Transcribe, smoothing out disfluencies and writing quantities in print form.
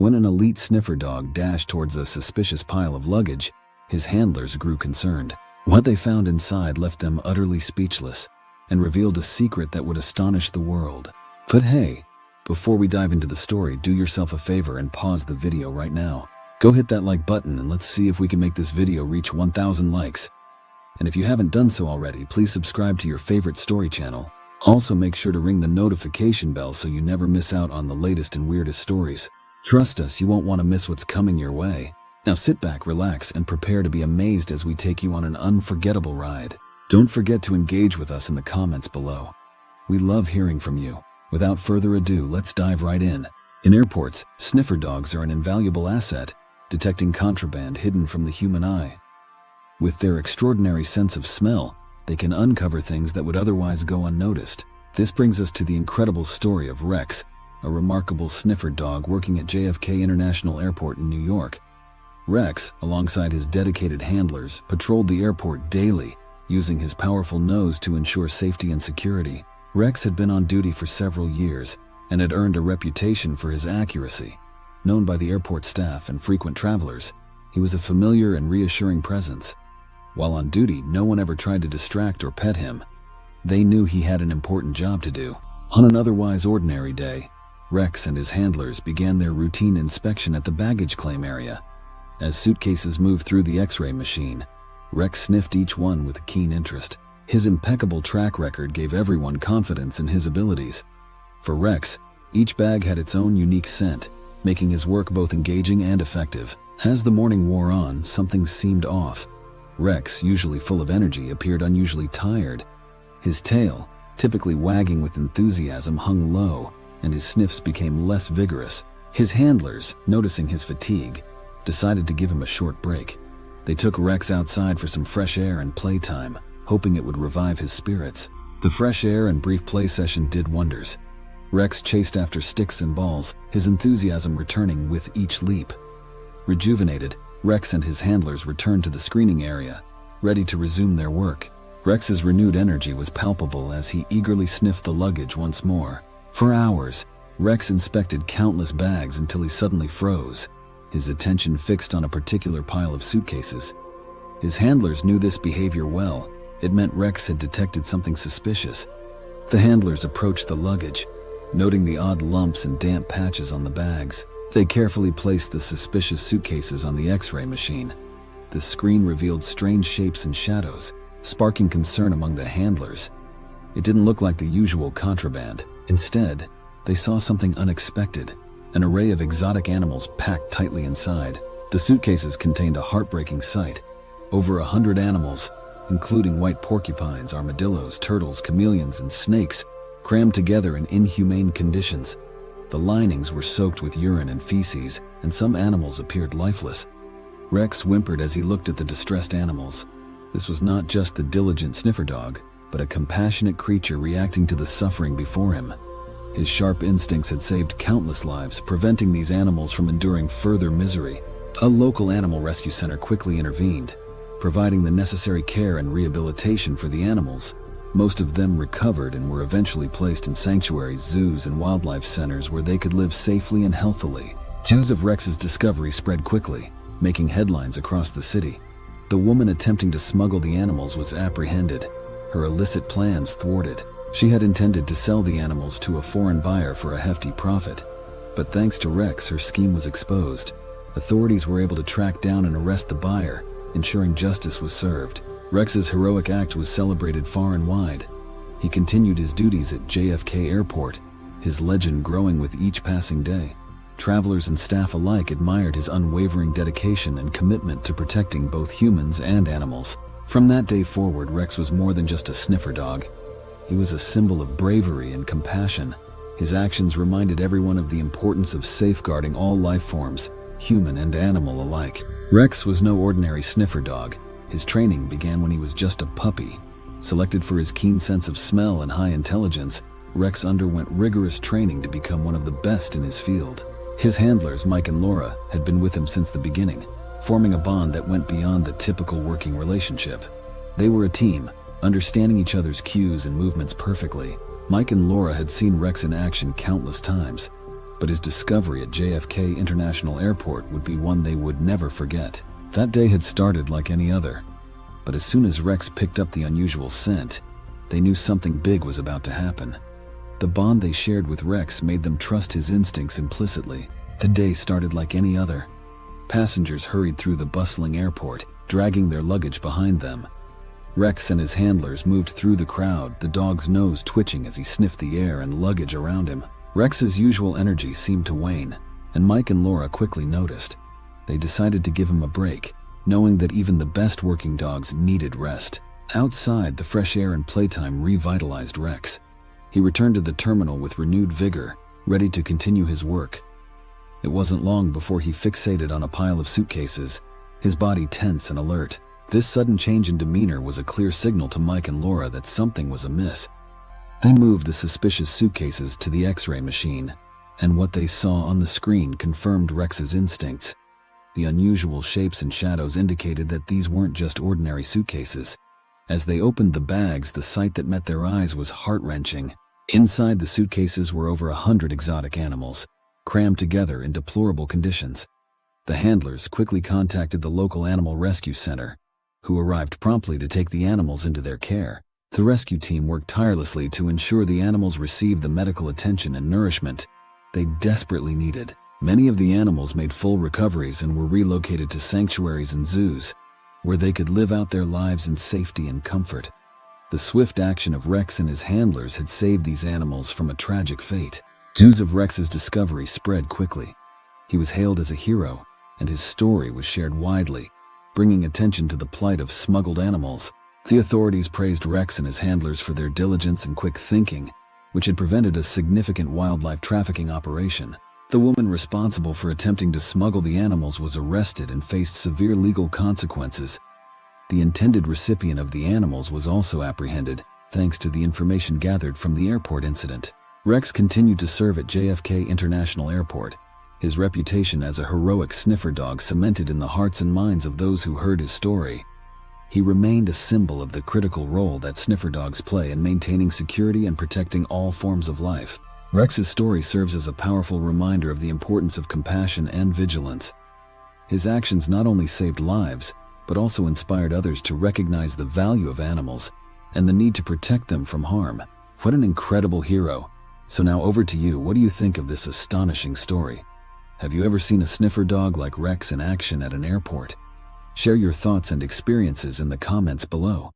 When an elite sniffer dog dashed towards a suspicious pile of luggage, his handlers grew concerned. What they found inside left them utterly speechless and revealed a secret that would astonish the world. But hey, before we dive into the story, do yourself a favor and pause the video right now. Go hit that like button and let's see if we can make this video reach 1,000 likes. And if you haven't done so already, please subscribe to your favorite story channel. Also make sure to ring the notification bell so you never miss out on the latest and weirdest stories. Trust us, you won't want to miss what's coming your way. Now sit back, relax, and prepare to be amazed as we take you on an unforgettable ride. Don't forget to engage with us in the comments below. We love hearing from you. Without further ado, let's dive right in. In airports, sniffer dogs are an invaluable asset, detecting contraband hidden from the human eye. With their extraordinary sense of smell, they can uncover things that would otherwise go unnoticed. This brings us to the incredible story of Rex, a remarkable sniffer dog working at JFK International Airport in New York. Rex, alongside his dedicated handlers, patrolled the airport daily, using his powerful nose to ensure safety and security. Rex had been on duty for several years and had earned a reputation for his accuracy. Known by the airport staff and frequent travelers, he was a familiar and reassuring presence. While on duty, no one ever tried to distract or pet him. They knew he had an important job to do. On an otherwise ordinary day, Rex and his handlers began their routine inspection at the baggage claim area. As suitcases moved through the X-ray machine, Rex sniffed each one with keen interest. His impeccable track record gave everyone confidence in his abilities. For Rex, each bag had its own unique scent, making his work both engaging and effective. As the morning wore on, something seemed off. Rex, usually full of energy, appeared unusually tired. His tail, typically wagging with enthusiasm, hung low, and his sniffs became less vigorous. His handlers, noticing his fatigue, decided to give him a short break. They took Rex outside for some fresh air and playtime, hoping it would revive his spirits. The fresh air and brief play session did wonders. Rex chased after sticks and balls, his enthusiasm returning with each leap. Rejuvenated, Rex and his handlers returned to the screening area, ready to resume their work. Rex's renewed energy was palpable as he eagerly sniffed the luggage once more. For hours, Rex inspected countless bags until he suddenly froze, his attention fixed on a particular pile of suitcases. His handlers knew this behavior well. It meant Rex had detected something suspicious. The handlers approached the luggage, noting the odd lumps and damp patches on the bags. They carefully placed the suspicious suitcases on the X-ray machine. The screen revealed strange shapes and shadows, sparking concern among the handlers. It didn't look like the usual contraband. Instead, they saw something unexpected, an array of exotic animals packed tightly inside. The suitcases contained a heartbreaking sight. Over 100 animals, including white porcupines, armadillos, turtles, chameleons, and snakes, crammed together in inhumane conditions. The linings were soaked with urine and feces, and some animals appeared lifeless. Rex whimpered as he looked at the distressed animals. This was not just the diligent sniffer dog, but a compassionate creature reacting to the suffering before him. His sharp instincts had saved countless lives, preventing these animals from enduring further misery. A local animal rescue center quickly intervened, providing the necessary care and rehabilitation for the animals. Most of them recovered and were eventually placed in sanctuaries, zoos, and wildlife centers where they could live safely and healthily. News of Rex's discovery spread quickly, making headlines across the city. The woman attempting to smuggle the animals was apprehended, her illicit plans thwarted. She had intended to sell the animals to a foreign buyer for a hefty profit. But thanks to Rex, her scheme was exposed. Authorities were able to track down and arrest the buyer, ensuring justice was served. Rex's heroic act was celebrated far and wide. He continued his duties at JFK Airport, his legend growing with each passing day. Travelers and staff alike admired his unwavering dedication and commitment to protecting both humans and animals. From that day forward, Rex was more than just a sniffer dog. He was a symbol of bravery and compassion. His actions reminded everyone of the importance of safeguarding all life forms, human and animal alike. Rex was no ordinary sniffer dog. His training began when he was just a puppy. Selected for his keen sense of smell and high intelligence, Rex underwent rigorous training to become one of the best in his field. His handlers, Mike and Laura, had been with him since the beginning, forming a bond that went beyond the typical working relationship. They were a team, understanding each other's cues and movements perfectly. Mike and Laura had seen Rex in action countless times. but his discovery at JFK International Airport would be one they would never forget. That day had started like any other, but as soon as Rex picked up the unusual scent, they knew something big was about to happen. The bond they shared with Rex made them trust his instincts implicitly. The day started like any other. Passengers hurried through the bustling airport, dragging their luggage behind them. Rex and his handlers moved through the crowd, the dog's nose twitching as he sniffed the air and luggage around him. Rex's usual energy seemed to wane, and Mike and Laura quickly noticed. They decided to give him a break, knowing that even the best working dogs needed rest. Outside, the fresh air and playtime revitalized Rex. He returned to the terminal with renewed vigor, ready to continue his work. It wasn't long before he fixated on a pile of suitcases, his body tense and alert. This sudden change in demeanor was a clear signal to Mike and Laura that something was amiss. They moved the suspicious suitcases to the X-ray machine, and what they saw on the screen confirmed Rex's instincts. The unusual shapes and shadows indicated that these weren't just ordinary suitcases. As they opened the bags, the sight that met their eyes was heart-wrenching. Inside the suitcases were over 100 exotic animals, crammed together in deplorable conditions. The handlers quickly contacted the local animal rescue center, who arrived promptly to take the animals into their care. The rescue team worked tirelessly to ensure the animals received the medical attention and nourishment they desperately needed. Many of the animals made full recoveries and were relocated to sanctuaries and zoos, where they could live out their lives in safety and comfort. The swift action of Rex and his handlers had saved these animals from a tragic fate. News of Rex's discovery spread quickly. He was hailed as a hero, and his story was shared widely, bringing attention to the plight of smuggled animals. The authorities praised Rex and his handlers for their diligence and quick thinking, which had prevented a significant wildlife trafficking operation. The woman responsible for attempting to smuggle the animals was arrested and faced severe legal consequences. The intended recipient of the animals was also apprehended, thanks to the information gathered from the airport incident. Rex continued to serve at JFK International Airport, his reputation as a heroic sniffer dog cemented in the hearts and minds of those who heard his story. He remained a symbol of the critical role that sniffer dogs play in maintaining security and protecting all forms of life. Rex's story serves as a powerful reminder of the importance of compassion and vigilance. His actions not only saved lives, but also inspired others to recognize the value of animals and the need to protect them from harm. What an incredible hero. So now over to you, what do you think of this astonishing story? Have you ever seen a sniffer dog like Rex in action at an airport? Share your thoughts and experiences in the comments below.